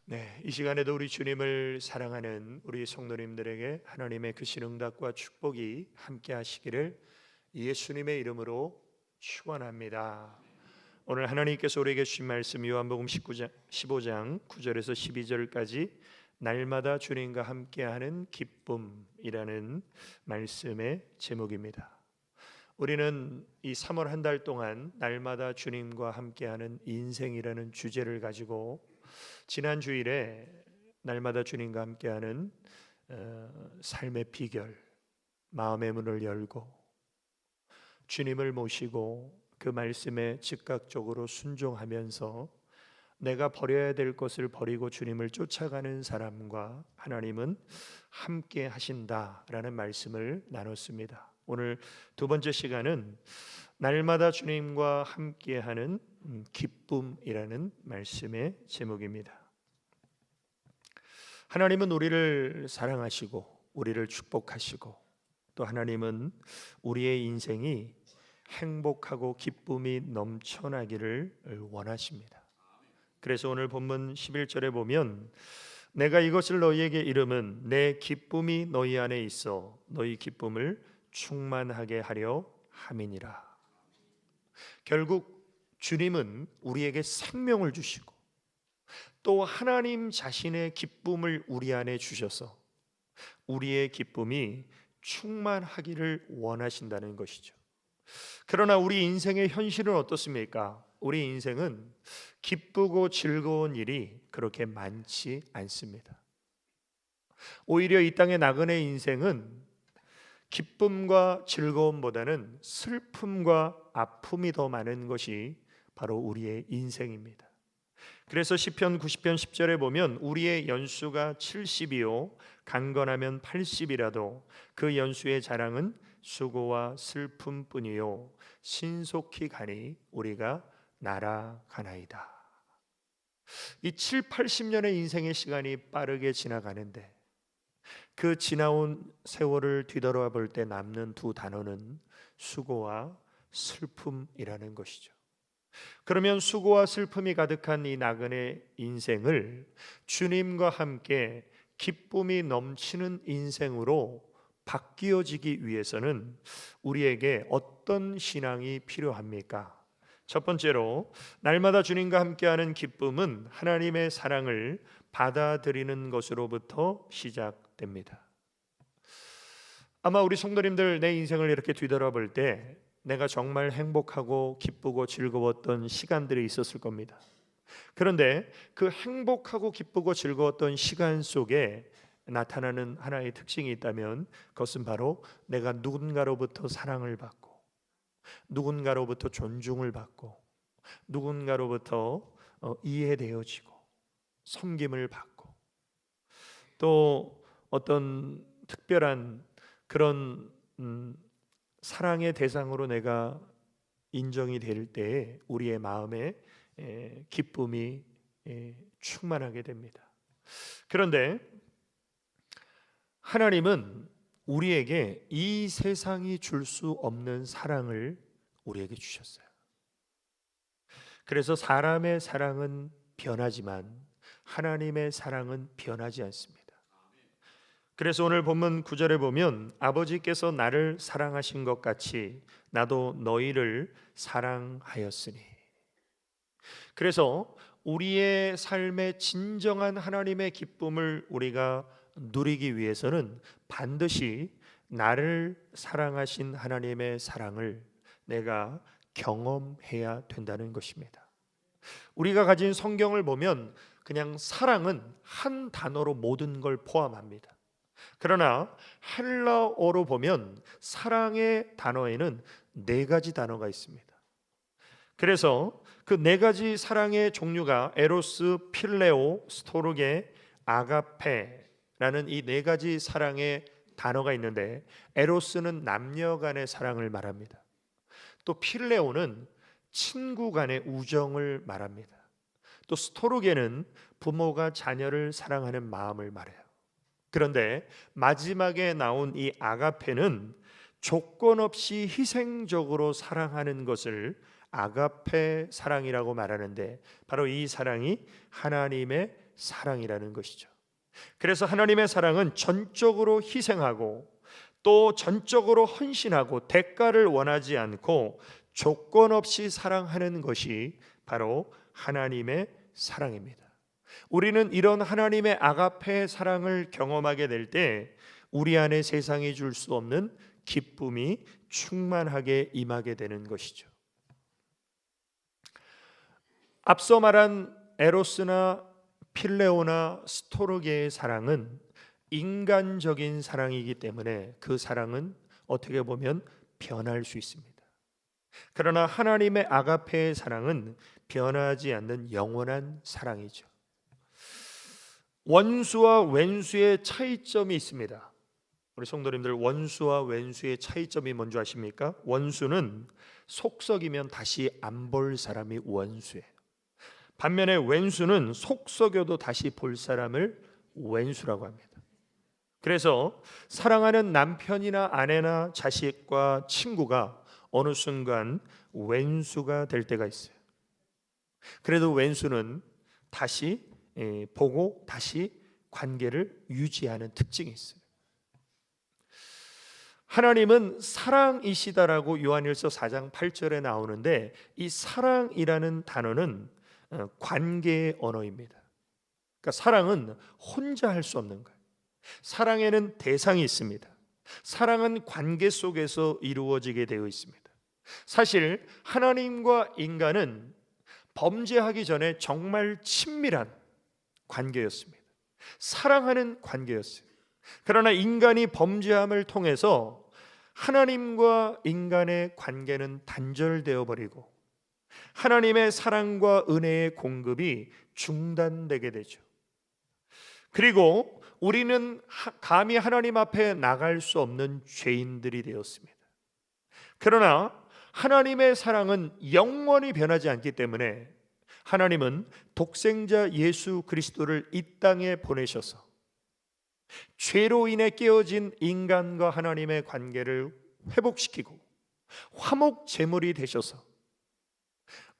네, 이 시간에도 우리 주님을 사랑하는 우리 성도님들에게 하나님의 크신 응답과 축복이 함께 하시기를 예수님의 이름으로 축원합니다. 오늘 하나님께서 우리에게 주신 말씀 요한복음 15장 9절에서 12절까지 날마다 주님과 함께하는 기쁨이라는 말씀의 제목입니다. 우리는 이 3월 한 달 동안 날마다 주님과 함께하는 인생이라는 주제를 가지고 지난 주일에 날마다 주님과 함께하는 삶의 비결, 마음의 문을 열고 주님을 모시고 그 말씀에 즉각적으로 순종하면서 내가 버려야 될 것을 버리고 주님을 쫓아가는 사람과 하나님은 함께 하신다라는 말씀을 나눴습니다. 오늘 두 번째 시간은 날마다 주님과 함께하는 기쁨이라는 말씀의 제목입니다. 하나님은 우리를 사랑하시고 우리를 축복하시고 또 하나님은 우리의 인생이 행복하고 기쁨이 넘쳐나기를 원하십니다. 그래서 오늘 본문 11절에 보면 내가 이것을 너희에게 이름은 내 기쁨이 너희 안에 있어 너희 기쁨을 충만하게 하려 함이니라. 결국 주님은 우리에게 생명을 주시고 또 하나님 자신의 기쁨을 우리 안에 주셔서 우리의 기쁨이 충만하기를 원하신다는 것이죠. 그러나 우리 인생의 현실은 어떻습니까? 우리 인생은 기쁘고 즐거운 일이 그렇게 많지 않습니다. 오히려 이 땅의 나그네 인생은 기쁨과 즐거움보다는 슬픔과 아픔이 더 많은 것이 바로 우리의 인생입니다. 그래서 시편 90편 10절에 보면 우리의 연수가 70이요 강건하면 80이라도 그 연수의 자랑은 수고와 슬픔뿐이요 신속히 가니 우리가 날아가나이다. 이 7, 80년의 인생의 시간이 빠르게 지나가는데 그 지나온 세월을 뒤돌아 볼 때 남는 두 단어는 수고와 슬픔이라는 것이죠. 그러면 수고와 슬픔이 가득한 이 나그네 인생을 주님과 함께 기쁨이 넘치는 인생으로 바뀌어지기 위해서는 우리에게 어떤 신앙이 필요합니까? 첫 번째로 날마다 주님과 함께하는 기쁨은 하나님의 사랑을 받아들이는 것으로부터 시작됩니다. 아마 우리 성도님들 내 인생을 이렇게 뒤돌아볼 때 내가 정말 행복하고 기쁘고 즐거웠던 시간들이 있었을 겁니다. 그런데 그 행복하고 기쁘고 즐거웠던 시간 속에 나타나는 하나의 특징이 있다면 그것은 바로 내가 누군가로부터 사랑을 받고 누군가로부터 존중을 받고 누군가로부터 이해되어지고 섬김을 받고 또 어떤 특별한 그런 사랑의 대상으로 내가 인정이 될 때에 우리의 마음에 기쁨이 충만하게 됩니다. 그런데 하나님은 우리에게 이 세상이 줄 수 없는 사랑을 우리에게 주셨어요. 그래서 사람의 사랑은 변하지만 하나님의 사랑은 변하지 않습니다. 그래서 오늘 본문 9절에 보면 아버지께서 나를 사랑하신 것 같이 나도 너희를 사랑하였으니. 그래서 우리의 삶의 진정한 하나님의 기쁨을 우리가 누리기 위해서는 반드시 나를 사랑하신 하나님의 사랑을 내가 경험해야 된다는 것입니다. 우리가 가진 성경을 보면 그냥 사랑은 한 단어로 모든 걸 포함합니다. 그러나 헬라어로 보면 사랑의 단어에는 4가지 단어가 있습니다. 그래서 그 4가지 사랑의 종류가 에로스, 필레오, 스토르게, 아가페라는 이 4가지 사랑의 단어가 있는데 에로스는 남녀 간의 사랑을 말합니다. 또 필레오는 친구 간의 우정을 말합니다. 또 스토르게는 부모가 자녀를 사랑하는 마음을 말해요. 그런데 마지막에 나온 이 아가페는 조건 없이 희생적으로 사랑하는 것을 아가페 사랑이라고 말하는데 바로 이 사랑이 하나님의 사랑이라는 것이죠. 그래서 하나님의 사랑은 전적으로 희생하고 또 전적으로 헌신하고 대가를 원하지 않고 조건 없이 사랑하는 것이 바로 하나님의 사랑입니다. 우리는 이런 하나님의 아가페의 사랑을 경험하게 될 때 우리 안에 세상이 줄 수 없는 기쁨이 충만하게 임하게 되는 것이죠. 앞서 말한 에로스나 필레오나 스토르게의 사랑은 인간적인 사랑이기 때문에 그 사랑은 어떻게 보면 변할 수 있습니다. 그러나 하나님의 아가페의 사랑은 변하지 않는 영원한 사랑이죠. 원수와 왼수의 차이점이 있습니다. 우리 성도님들, 원수와 왼수의 차이점이 뭔지 아십니까? 원수는 속썩이면 다시 안 볼 사람이 원수예요. 반면에 왼수는 속썩여도 다시 볼 사람을 왼수라고 합니다. 그래서 사랑하는 남편이나 아내나 자식과 친구가 어느 순간 왼수가 될 때가 있어요. 그래도 왼수는 다시 보고 다시 관계를 유지하는 특징이 있어요. 하나님은 사랑이시다라고 요한일서 4장 8절에 나오는데, 이 사랑이라는 단어는 관계의 언어입니다. 그러니까 사랑은 혼자 할 수 없는 거예요. 사랑에는 대상이 있습니다. 사랑은 관계 속에서 이루어지게 되어 있습니다. 사실 하나님과 인간은 범죄하기 전에 정말 친밀한 관계였습니다. 사랑하는 관계였어요. 그러나 인간이 범죄함을 통해서 하나님과 인간의 관계는 단절되어 버리고 하나님의 사랑과 은혜의 공급이 중단되게 되죠. 그리고 우리는 감히 하나님 앞에 나갈 수 없는 죄인들이 되었습니다. 그러나 하나님의 사랑은 영원히 변하지 않기 때문에 하나님은 독생자 예수 그리스도를 이 땅에 보내셔서 죄로 인해 깨어진 인간과 하나님의 관계를 회복시키고 화목 제물이 되셔서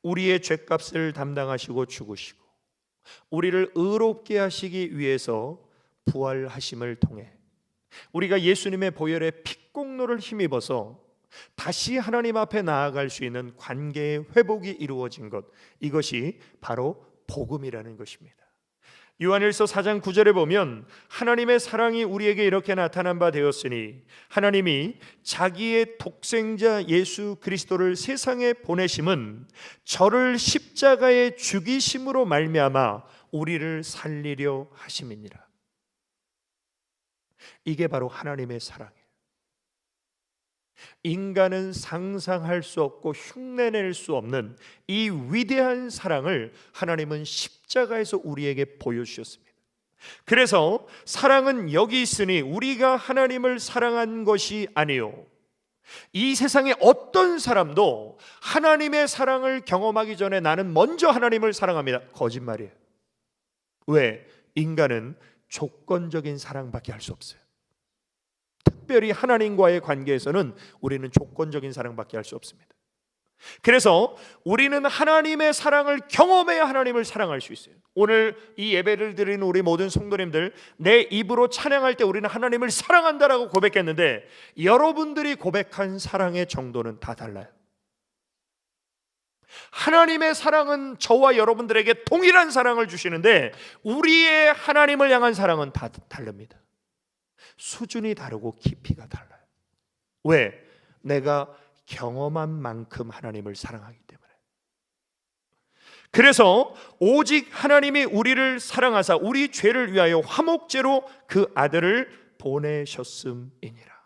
우리의 죄값을 담당하시고 죽으시고 우리를 의롭게 하시기 위해서 부활하심을 통해 우리가 예수님의 보혈의 핏공로를 힘입어서 다시 하나님 앞에 나아갈 수 있는 관계의 회복이 이루어진 것, 이것이 바로 복음이라는 것입니다. 요한일서 4장 9절에 보면 하나님의 사랑이 우리에게 이렇게 나타난 바 되었으니 하나님이 자기의 독생자 예수 그리스도를 세상에 보내심은 저를 십자가에 죽이심으로 말미암아 우리를 살리려 하심이니라. 이게 바로 하나님의 사랑이에요. 인간은 상상할 수 없고 흉내낼 수 없는 이 위대한 사랑을 하나님은 십자가에서 우리에게 보여주셨습니다. 그래서 사랑은 여기 있으니 우리가 하나님을 사랑한 것이 아니요, 이 세상의 어떤 사람도 하나님의 사랑을 경험하기 전에 나는 먼저 하나님을 사랑합니다, 거짓말이에요. 왜? 인간은 조건적인 사랑밖에 할 수 없어요. 특별히 하나님과의 관계에서는 우리는 조건적인 사랑밖에 할 수 없습니다. 그래서 우리는 하나님의 사랑을 경험해야 하나님을 사랑할 수 있어요. 오늘 이 예배를 드리는 우리 모든 성도님들, 내 입으로 찬양할 때 우리는 하나님을 사랑한다라고 고백했는데 여러분들이 고백한 사랑의 정도는 다 달라요. 하나님의 사랑은 저와 여러분들에게 동일한 사랑을 주시는데 우리의 하나님을 향한 사랑은 다 다릅니다. 수준이 다르고 깊이가 달라요. 왜? 내가 경험한 만큼 하나님을 사랑하기 때문에. 그래서 오직 하나님이 우리를 사랑하사 우리 죄를 위하여 화목제로 그 아들을 보내셨음이니라.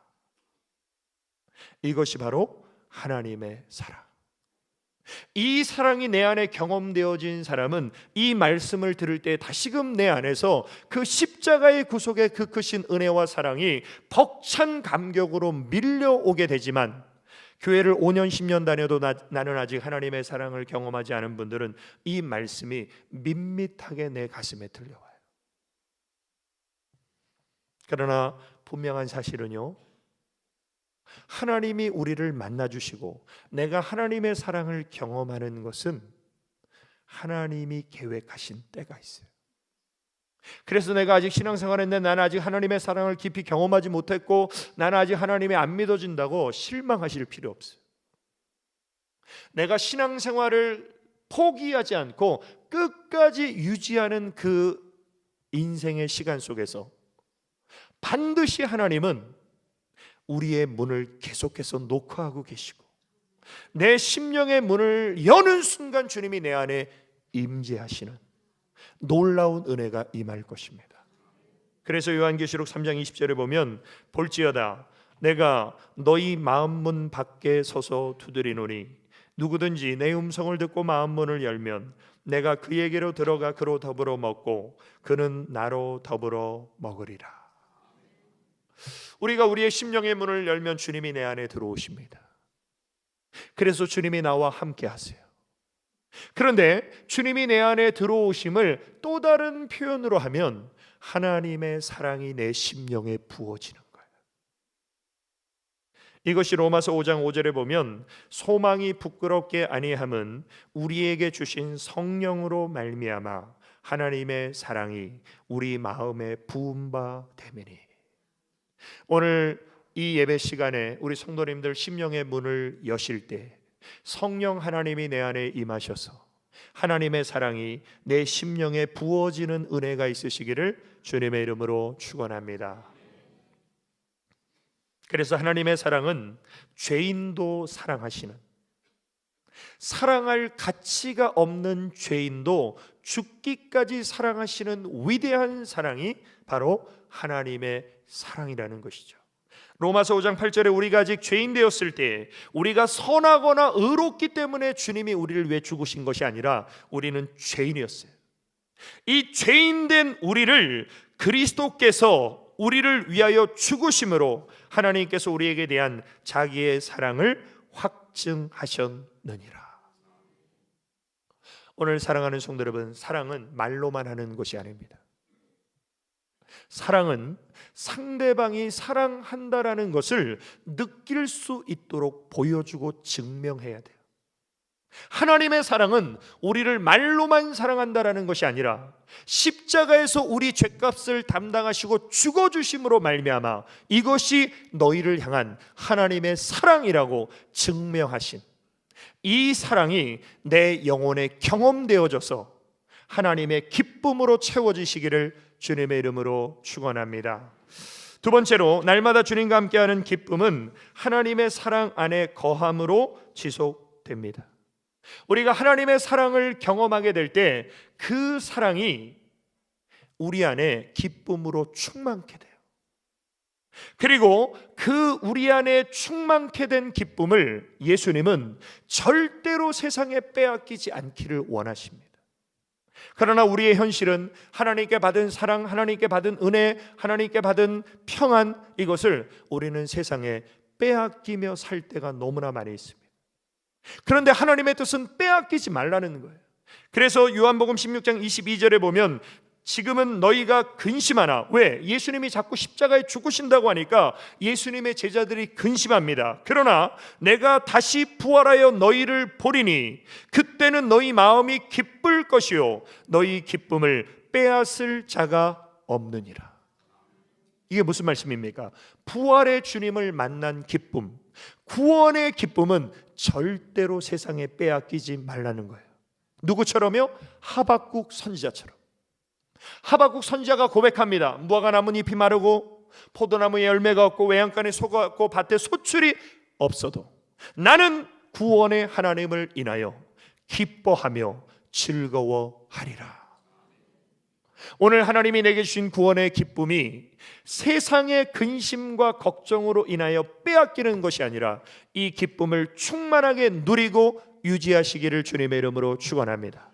이것이 바로 하나님의 사랑. 이 사랑이 내 안에 경험되어진 사람은 이 말씀을 들을 때 다시금 내 안에서 그 십자가의 구속의 그 크신 은혜와 사랑이 벅찬 감격으로 밀려오게 되지만, 교회를 5년 10년 다녀도 나는 아직 하나님의 사랑을 경험하지 않은 분들은 이 말씀이 밋밋하게 내 가슴에 들려와요. 그러나 분명한 사실은요, 하나님이 우리를 만나주시고 내가 하나님의 사랑을 경험하는 것은 하나님이 계획하신 때가 있어요. 그래서 내가 아직 신앙생활했는데 나는 아직 하나님의 사랑을 깊이 경험하지 못했고 나는 아직 하나님이 안 믿어진다고 실망하실 필요 없어요. 내가 신앙생활을 포기하지 않고 끝까지 유지하는 그 인생의 시간 속에서 반드시 하나님은 우리의 문을 계속해서 녹화하고 계시고 내 심령의 문을 여는 순간 주님이 내 안에 임재하시는 놀라운 은혜가 임할 것입니다. 그래서 요한계시록 3장 20절에 보면 볼지어다 내가 너희 마음문 밖에 서서 두드리노니 누구든지 내 음성을 듣고 마음문을 열면 내가 그에게로 들어가 그로 더불어 먹고 그는 나로 더불어 먹으리라. 우리가 우리의 심령의 문을 열면 주님이 내 안에 들어오십니다. 그래서 주님이 나와 함께 하세요. 그런데 주님이 내 안에 들어오심을 또 다른 표현으로 하면 하나님의 사랑이 내 심령에 부어지는 거예요. 이것이 로마서 5장 5절에 보면 소망이 부끄럽게 아니함은 우리에게 주신 성령으로 말미암아 하나님의 사랑이 우리 마음에 부은 바 됨이니. 오늘 이 예배 시간에 우리 성도님들 심령의 문을 여실 때 성령 하나님이 내 안에 임하셔서 하나님의 사랑이 내 심령에 부어지는 은혜가 있으시기를 주님의 이름으로 축원합니다. 그래서 하나님의 사랑은 죄인도 사랑하시는, 사랑할 가치가 없는 죄인도 죽기까지 사랑하시는 위대한 사랑이 바로 하나님의 사랑이라는 것이죠. 로마서 5장 8절에 우리가 아직 죄인 되었을 때 우리가 선하거나 의롭기 때문에 주님이 우리를 위해 죽으신 것이 아니라 우리는 죄인이었어요. 이 죄인된 우리를 그리스도께서 우리를 위하여 죽으심으로 하나님께서 우리에게 대한 자기의 사랑을 확증하셨느니라. 오늘 사랑하는 성도 여러분, 사랑은 말로만 하는 것이 아닙니다. 사랑은 상대방이 사랑한다라는 것을 느낄 수 있도록 보여주고 증명해야 돼요. 하나님의 사랑은 우리를 말로만 사랑한다라는 것이 아니라 십자가에서 우리 죄값을 담당하시고 죽어주심으로 말미암아 이것이 너희를 향한 하나님의 사랑이라고 증명하신 이 사랑이 내 영혼에 경험되어져서 하나님의 기쁨으로 채워지시기를 주님의 이름으로 축원합니다. 두 번째로 날마다 주님과 함께하는 기쁨은 하나님의 사랑 안에 거함으로 지속됩니다. 우리가 하나님의 사랑을 경험하게 될 때 그 사랑이 우리 안에 기쁨으로 충만케 돼요. 그리고 그 우리 안에 충만케 된 기쁨을 예수님은 절대로 세상에 빼앗기지 않기를 원하십니다. 그러나 우리의 현실은 하나님께 받은 사랑, 하나님께 받은 은혜, 하나님께 받은 평안, 이것을 우리는 세상에 빼앗기며 살 때가 너무나 많이 있습니다. 그런데 하나님의 뜻은 빼앗기지 말라는 거예요. 그래서 요한복음 16장 22절에 보면 지금은 너희가 근심하나, 왜? 예수님이 자꾸 십자가에 죽으신다고 하니까 예수님의 제자들이 근심합니다. 그러나 내가 다시 부활하여 너희를 보리니 그때는 너희 마음이 기쁠 것이요 너희 기쁨을 빼앗을 자가 없느니라. 이게 무슨 말씀입니까? 부활의 주님을 만난 기쁨, 구원의 기쁨은 절대로 세상에 빼앗기지 말라는 거예요. 누구처럼요? 하박국 선지자처럼. 하박국 선지자가 고백합니다. 무화과 나무 잎이 마르고 포도나무에 열매가 없고 외양간에 소가 없고 밭에 소출이 없어도 나는 구원의 하나님을 인하여 기뻐하며 즐거워하리라. 오늘 하나님이 내게 주신 구원의 기쁨이 세상의 근심과 걱정으로 인하여 빼앗기는 것이 아니라 이 기쁨을 충만하게 누리고 유지하시기를 주님의 이름으로 축원합니다.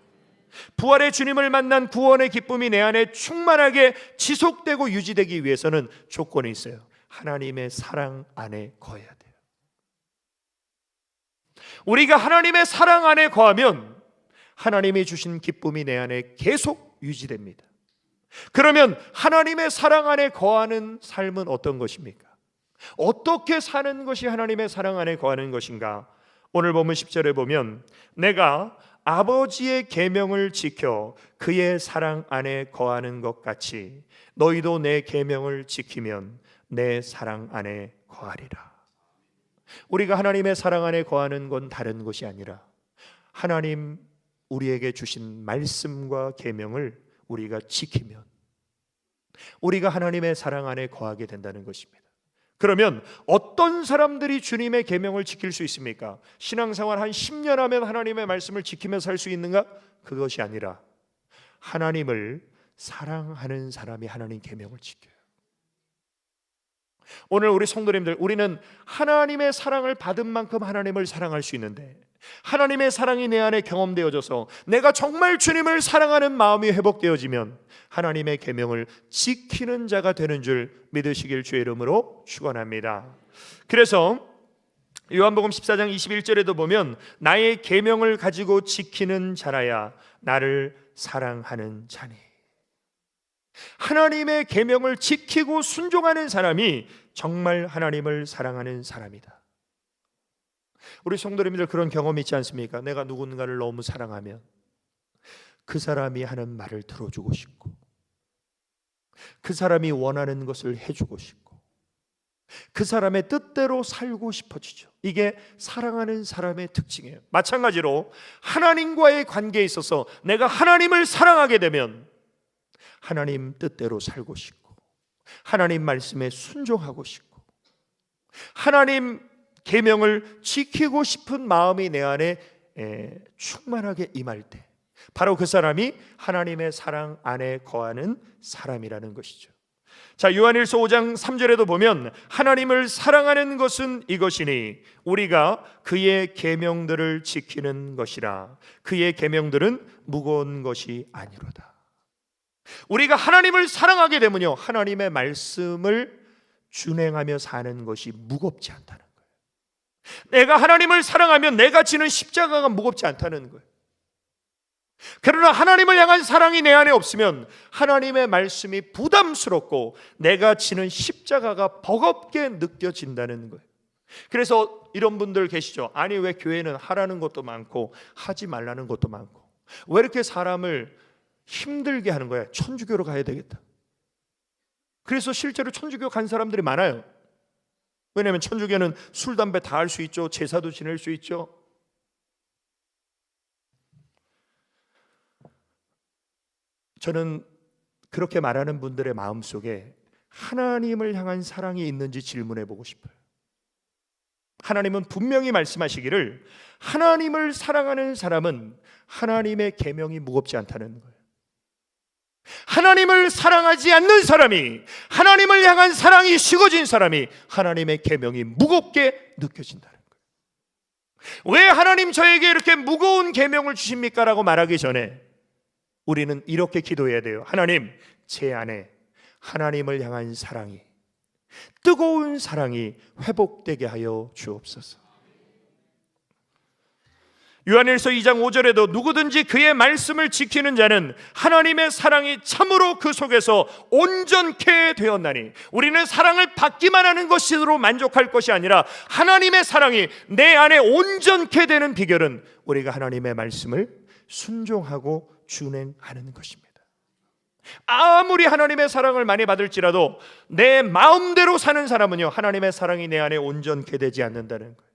부활의 주님을 만난 구원의 기쁨이 내 안에 충만하게 지속되고 유지되기 위해서는 조건이 있어요. 하나님의 사랑 안에 거해야 돼요. 우리가 하나님의 사랑 안에 거하면 하나님이 주신 기쁨이 내 안에 계속 유지됩니다. 그러면 하나님의 사랑 안에 거하는 삶은 어떤 것입니까? 어떻게 사는 것이 하나님의 사랑 안에 거하는 것인가? 오늘 본문 10절에 보면 내가 아버지의 계명을 지켜 그의 사랑 안에 거하는 것 같이 너희도 내 계명을 지키면 내 사랑 안에 거하리라. 우리가 하나님의 사랑 안에 거하는 건 다른 것이 아니라 하나님 우리에게 주신 말씀과 계명을 우리가 지키면 우리가 하나님의 사랑 안에 거하게 된다는 것입니다. 그러면 어떤 사람들이 주님의 계명을 지킬 수 있습니까? 신앙생활 한 10년 하면 하나님의 말씀을 지키며 살 수 있는가? 그것이 아니라 하나님을 사랑하는 사람이 하나님 계명을 지켜요. 오늘 우리 성도님들, 우리는 하나님의 사랑을 받은 만큼 하나님을 사랑할 수 있는데 하나님의 사랑이 내 안에 경험되어져서 내가 정말 주님을 사랑하는 마음이 회복되어지면 하나님의 계명을 지키는 자가 되는 줄 믿으시길 주의 이름으로 축원합니다. 그래서 요한복음 14장 21절에도 보면 나의 계명을 가지고 지키는 자라야 나를 사랑하는 자니. 하나님의 계명을 지키고 순종하는 사람이 정말 하나님을 사랑하는 사람이다. 우리 성도님들 그런 경험이 있지 않습니까? 내가 누군가를 너무 사랑하면 그 사람이 하는 말을 들어주고 싶고 그 사람이 원하는 것을 해주고 싶고 그 사람의 뜻대로 살고 싶어지죠. 이게 사랑하는 사람의 특징이에요. 마찬가지로 하나님과의 관계에 있어서 내가 하나님을 사랑하게 되면 하나님 뜻대로 살고 싶고 하나님 말씀에 순종하고 싶고 하나님 계명을 지키고 싶은 마음이 내 안에 충만하게 임할 때 바로 그 사람이 하나님의 사랑 안에 거하는 사람이라는 것이죠. 자, 요한일서 5장 3절에도 보면 하나님을 사랑하는 것은 이것이니 우리가 그의 계명들을 지키는 것이라. 그의 계명들은 무거운 것이 아니로다. 우리가 하나님을 사랑하게 되면요, 하나님의 말씀을 준행하며 사는 것이 무겁지 않다는 거예요. 내가 하나님을 사랑하면 내가 지는 십자가가 무겁지 않다는 거예요. 그러나 하나님을 향한 사랑이 내 안에 없으면 하나님의 말씀이 부담스럽고 내가 지는 십자가가 버겁게 느껴진다는 거예요. 그래서 이런 분들 계시죠. 아니 왜 교회는 하라는 것도 많고 하지 말라는 것도 많고 왜 이렇게 사람을 힘들게 하는 거야? 천주교로 가야 되겠다. 그래서 실제로 천주교 간 사람들이 많아요. 왜냐하면 천주교는 술, 담배 다 할 수 있죠. 제사도 지낼 수 있죠. 저는 그렇게 말하는 분들의 마음속에 하나님을 향한 사랑이 있는지 질문해 보고 싶어요. 하나님은 분명히 말씀하시기를 하나님을 사랑하는 사람은 하나님의 계명이 무겁지 않다는 거예요. 하나님을 사랑하지 않는 사람이, 하나님을 향한 사랑이 식어진 사람이 하나님의 계명이 무겁게 느껴진다는 거예요. 왜 하나님 저에게 이렇게 무거운 계명을 주십니까? 라고 말하기 전에 우리는 이렇게 기도해야 돼요. 하나님, 제 안에 하나님을 향한 사랑이, 뜨거운 사랑이 회복되게 하여 주옵소서. 요한일서 2장 5절에도 누구든지 그의 말씀을 지키는 자는 하나님의 사랑이 참으로 그 속에서 온전케 되었나니, 우리는 사랑을 받기만 하는 것으로 만족할 것이 아니라 하나님의 사랑이 내 안에 온전케 되는 비결은 우리가 하나님의 말씀을 순종하고 준행하는 것입니다. 아무리 하나님의 사랑을 많이 받을지라도 내 마음대로 사는 사람은요, 하나님의 사랑이 내 안에 온전케 되지 않는다는 거예요.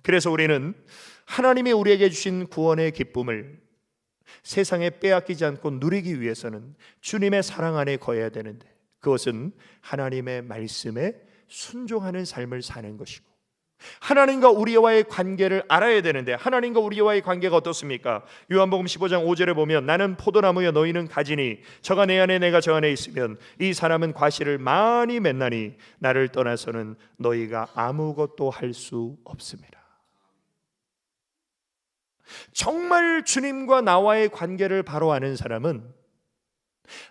그래서 우리는 하나님이 우리에게 주신 구원의 기쁨을 세상에 빼앗기지 않고 누리기 위해서는 주님의 사랑 안에 거해야 되는데, 그것은 하나님의 말씀에 순종하는 삶을 사는 것이고, 하나님과 우리와의 관계를 알아야 되는데 하나님과 우리와의 관계가 어떻습니까? 요한복음 15장 5절에 보면 나는 포도나무여 너희는 가지니 저가 내 안에 내가 저 안에 있으면 이 사람은 과실을 많이 맺나니 나를 떠나서는 너희가 아무것도 할 수 없습니다. 정말 주님과 나와의 관계를 바로 아는 사람은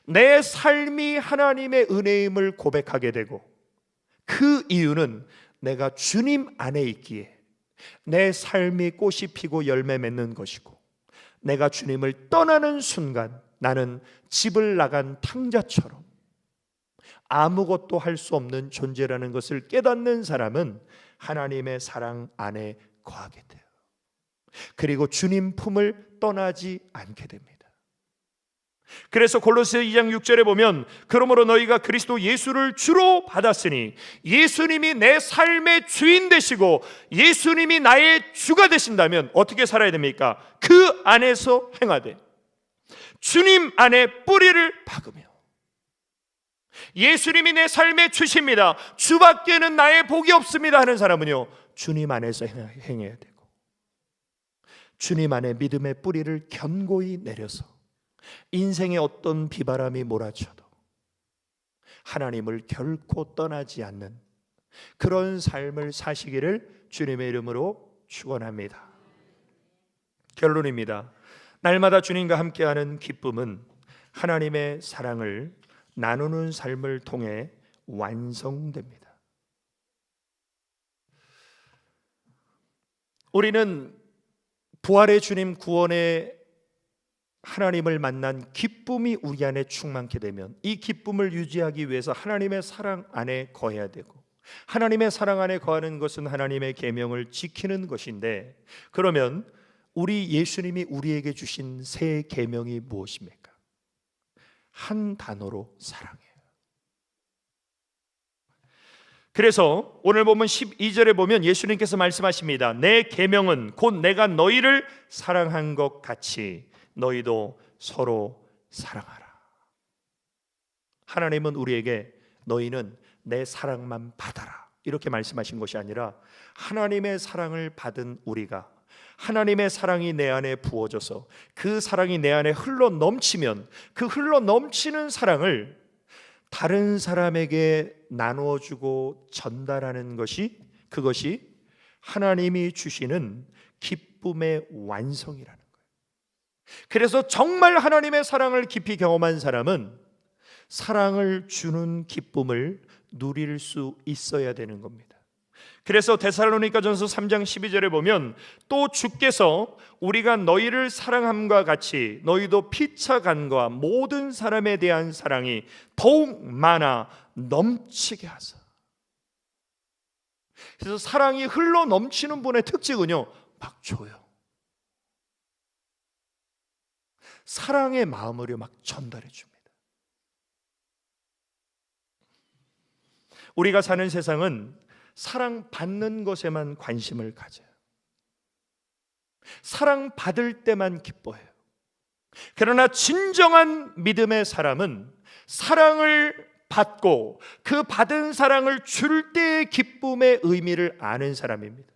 내 삶이 하나님의 은혜임을 고백하게 되고, 그 이유는 내가 주님 안에 있기에 내 삶이 꽃이 피고 열매 맺는 것이고, 내가 주님을 떠나는 순간 나는 집을 나간 탕자처럼 아무것도 할 수 없는 존재라는 것을 깨닫는 사람은 하나님의 사랑 안에 거하게 돼요. 그리고 주님 품을 떠나지 않게 됩니다. 그래서 골로새 2장 6절에 보면 그러므로 너희가 그리스도 예수를 주로 받았으니 예수님이 내 삶의 주인 되시고 예수님이 나의 주가 되신다면 어떻게 살아야 됩니까? 그 안에서 행하되 주님 안에 뿌리를 박으며, 예수님이 내 삶의 주십니다, 주밖에는 나의 복이 없습니다 하는 사람은요, 주님 안에서 행해야 되고 주님 안에 믿음의 뿌리를 견고히 내려서 인생의 어떤 비바람이 몰아쳐도 하나님을 결코 떠나지 않는 그런 삶을 사시기를 주님의 이름으로 축원합니다. 결론입니다. 날마다 주님과 함께하는 기쁨은 하나님의 사랑을 나누는 삶을 통해 완성됩니다. 우리는 부활의 주님, 구원의 하나님을 만난 기쁨이 우리 안에 충만케 되면 이 기쁨을 유지하기 위해서 하나님의 사랑 안에 거해야 되고, 하나님의 사랑 안에 거하는 것은 하나님의 계명을 지키는 것인데, 그러면 우리 예수님이 우리에게 주신 새 계명이 무엇입니까? 한 단어로 사랑이에요. 그래서 오늘 보면 12절에 보면 예수님께서 말씀하십니다. 내 계명은 곧 내가 너희를 사랑한 것 같이 너희도 서로 사랑하라. 하나님은 우리에게 너희는 내 사랑만 받아라 이렇게 말씀하신 것이 아니라, 하나님의 사랑을 받은 우리가 하나님의 사랑이 내 안에 부어져서 그 사랑이 내 안에 흘러 넘치면 그 흘러 넘치는 사랑을 다른 사람에게 나누어 주고 전달하는 것이, 그것이 하나님이 주시는 기쁨의 완성이라는 거예요. 그래서 정말 하나님의 사랑을 깊이 경험한 사람은 사랑을 주는 기쁨을 누릴 수 있어야 되는 겁니다. 그래서 데살로니가전서 3장 12절에 보면 또 주께서 우리가 너희를 사랑함과 같이 너희도 피차 간과 모든 사람에 대한 사랑이 더욱 많아 넘치게 하사. 그래서 사랑이 흘러 넘치는 분의 특징은요, 막 줘요. 사랑의 마음으로 막 전달해 줍니다. 우리가 사는 세상은 사랑받는 것에만 관심을 가져요. 사랑받을 때만 기뻐해요. 그러나 진정한 믿음의 사람은 사랑을 받고 그 받은 사랑을 줄 때의 기쁨의 의미를 아는 사람입니다.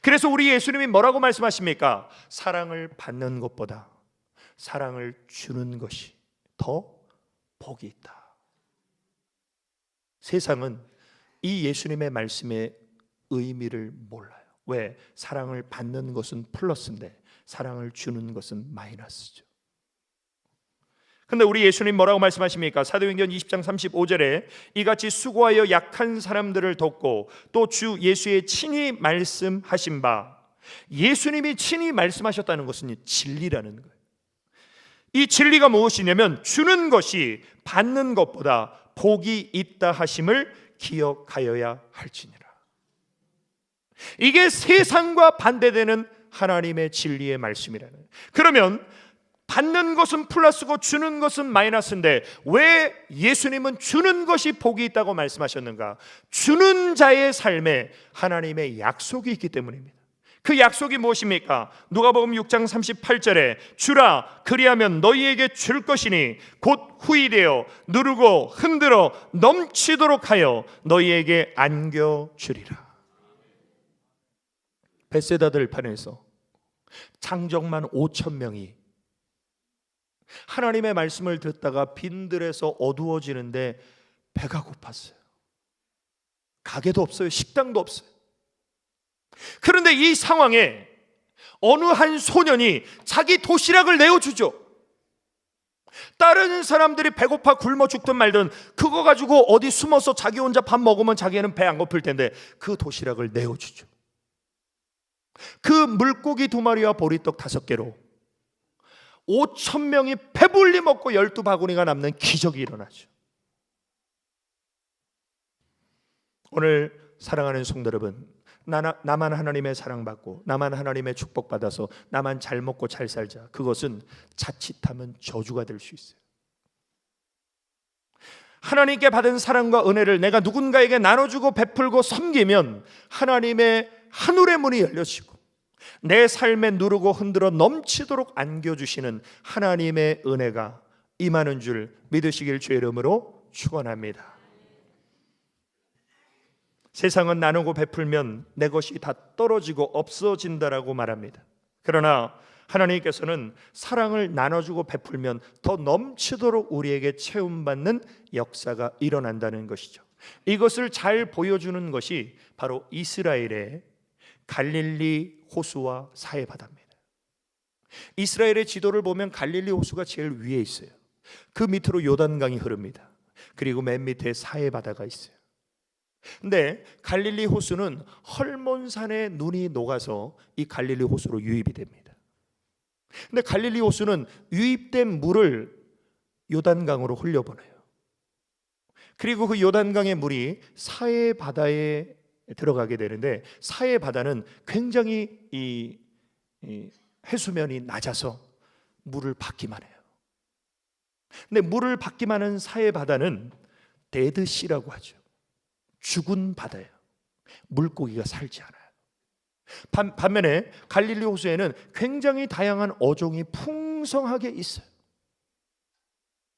그래서 우리 예수님이 뭐라고 말씀하십니까? 사랑을 받는 것보다 사랑을 주는 것이 더 복이 있다. 세상은 이 예수님의 말씀의 의미를 몰라요. 왜? 사랑을 받는 것은 플러스인데 사랑을 주는 것은 마이너스죠. 근데 우리 예수님 뭐라고 말씀하십니까? 사도행전 20장 35절에 이같이 수고하여 약한 사람들을 돕고 또 주 예수의 친히 말씀하신 바, 예수님이 친히 말씀하셨다는 것은 진리라는 거예요. 이 진리가 무엇이냐면 주는 것이 받는 것보다 복이 있다 하심을 기억하여야 할지니라. 이게 세상과 반대되는 하나님의 진리의 말씀이라는 거예요. 그러면 받는 것은 플러스고 주는 것은 마이너스인데 왜 예수님은 주는 것이 복이 있다고 말씀하셨는가? 주는 자의 삶에 하나님의 약속이 있기 때문입니다. 그 약속이 무엇입니까? 누가복음 6장 38절에 주라 그리하면 너희에게 줄 것이니 곧 후히되어 누르고 흔들어 넘치도록 하여 너희에게 안겨주리라. 벳세다 들판에서 장정만 5천 명이 하나님의 말씀을 듣다가 빈들에서 어두워지는데 배가 고팠어요. 가게도 없어요. 식당도 없어요. 그런데 이 상황에 어느 한 소년이 자기 도시락을 내어주죠. 다른 사람들이 배고파 굶어 죽든 말든 그거 가지고 어디 숨어서 자기 혼자 밥 먹으면 자기는 배 안 고플 텐데 그 도시락을 내어주죠. 그 물고기 2마리와 보리떡 5개로 5천 명이 배불리 먹고 12바구니가 남는 기적이 일어나죠. 오늘 사랑하는 성도 여러분, 나만 하나님의 사랑받고 나만 하나님의 축복받아서 나만 잘 먹고 잘 살자, 그것은 자칫하면 저주가 될 수 있어요. 하나님께 받은 사랑과 은혜를 내가 누군가에게 나눠주고 베풀고 섬기면 하나님의 하늘의 문이 열려지고 내 삶에 누르고 흔들어 넘치도록 안겨주시는 하나님의 은혜가 임하는 줄 믿으시길 주의 이름으로 축원합니다. 세상은 나누고 베풀면 내 것이 다 떨어지고 없어진다라고 말합니다. 그러나 하나님께서는 사랑을 나눠주고 베풀면 더 넘치도록 우리에게 채움받는 역사가 일어난다는 것이죠. 이것을 잘 보여주는 것이 바로 이스라엘의 갈릴리 호수와 사해 바다입니다. 이스라엘의 지도를 보면 갈릴리 호수가 제일 위에 있어요. 그 밑으로 요단강이 흐릅니다. 그리고 맨 밑에 사해 바다가 있어요. 근데 갈릴리 호수는 헐몬산에 눈이 녹아서 이 갈릴리 호수로 유입이 됩니다. 근데 갈릴리 호수는 유입된 물을 요단강으로 흘려보내요. 그리고 그 요단강의 물이 사해 바다에 들어가게 되는데, 사해 바다는 굉장히 이 해수면이 낮아서 물을 받기만 해요. 근데 물을 받기만 한 사해 바다는 데드시라고 하죠. 죽은 바다예요. 물고기가 살지 않아요. 반면에 갈릴리 호수에는 굉장히 다양한 어종이 풍성하게 있어요.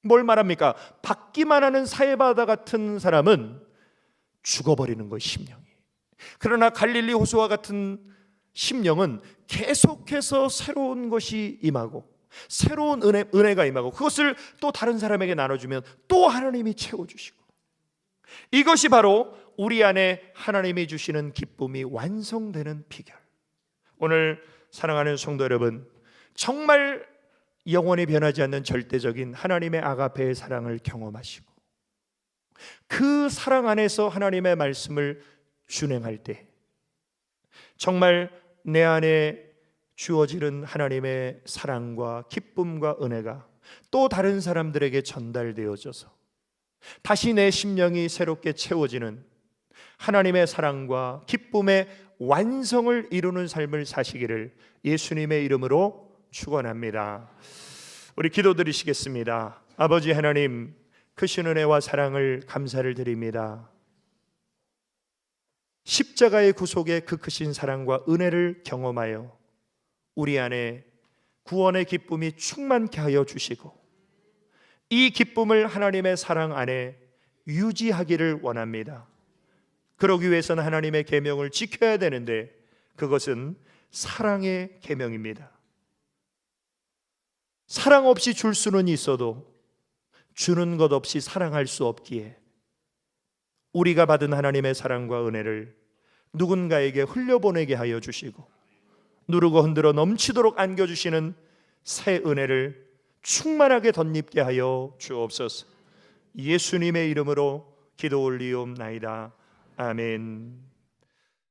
뭘 말합니까? 받기만 하는 사해바다 같은 사람은 죽어버리는 거예요, 심령이. 그러나 갈릴리 호수와 같은 심령은 계속해서 새로운 것이 임하고 새로운 은혜가 임하고 그것을 또 다른 사람에게 나눠주면 또 하나님이 채워주시고, 이것이 바로 우리 안에 하나님이 주시는 기쁨이 완성되는 비결. 오늘 사랑하는 성도 여러분, 정말 영원히 변하지 않는 절대적인 하나님의 아가페의 사랑을 경험하시고 그 사랑 안에서 하나님의 말씀을 준행할 때 정말 내 안에 주어지는 하나님의 사랑과 기쁨과 은혜가 또 다른 사람들에게 전달되어져서 다시 내 심령이 새롭게 채워지는 하나님의 사랑과 기쁨의 완성을 이루는 삶을 사시기를 예수님의 이름으로 축원합니다. 우리 기도드리시겠습니다. 아버지 하나님, 크신 은혜와 사랑을 감사를 드립니다. 십자가의 구속의 그 크신 사랑과 은혜를 경험하여 우리 안에 구원의 기쁨이 충만케 하여 주시고 이 기쁨을 하나님의 사랑 안에 유지하기를 원합니다. 그러기 위해서는 하나님의 계명을 지켜야 되는데 그것은 사랑의 계명입니다. 사랑 없이 줄 수는 있어도 주는 것 없이 사랑할 수 없기에 우리가 받은 하나님의 사랑과 은혜를 누군가에게 흘려보내게 하여 주시고 누르고 흔들어 넘치도록 안겨주시는 새 은혜를 충만하게 덧입게 하여 주옵소서. 예수님의 이름으로 기도 올리옵나이다. 아멘.